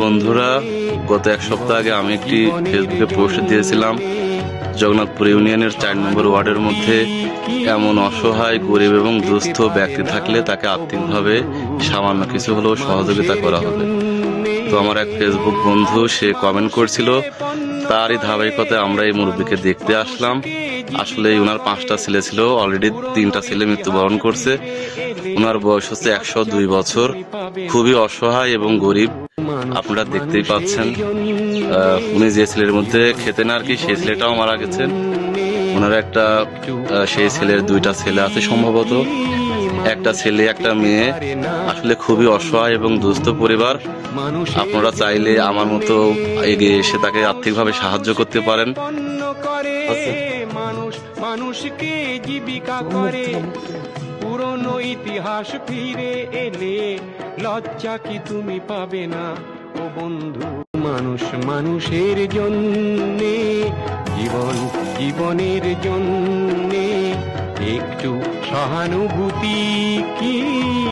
বন্ধুরা, গত এক সপ্তাহ আগে আমি একটি ফেসবুকে পোস্ট দিয়েছিলাম জগন্নাথপুর ইউনিয়নের 4 নম্বর ওয়ার্ডের মধ্যে এমন অসহায় গরিব এবং দুস্থ ব্যক্তি থাকলে তাকে আর্থিকভাবে সামান্য কিছু হলেও সহযোগিতা করা হবে। তো আমার এক ফেসবুক বন্ধু সে কমেন্ট করছিল, তারই ধারাবাহিকতায় আমরা এই মুরব্বীকে দেখতে আসলাম। আসলে ওনার 5টা ছেলে ছিল, অলরেডি 3টা ছেলে মৃত্যুবরণ করছে। ওনার বয়স হচ্ছে 102 বছর, খুবই অসহায় এবং গরিব। আপনারা দেখতেই পাচ্ছেন, উনি যে ছেলের মধ্যে খেতেন আর কি, সেই ছেলেটাও মারা গেছেন। ওনার একটা সেই ছেলের 2টা ছেলে আছে সম্ভবত, একটা ছেলে একটা মেয়ে। আসলে খুবই অসহায় এবং দুস্থ পরিবার। আপনারা চাইলে আমার মতো এগিয়ে এসে তাকে আর্থিকভাবে সাহায্য করতে পারেন। মানুষ মানুষকে জীবিকা করে, পুরনো ইতিহাস ফিরে এলে লজ্জা কি তুমি পাবে না ও বন্ধু? মানুষ মানুষের জন্যে, জীবন জীবনের জন্যে একটু সহানুভূতি কি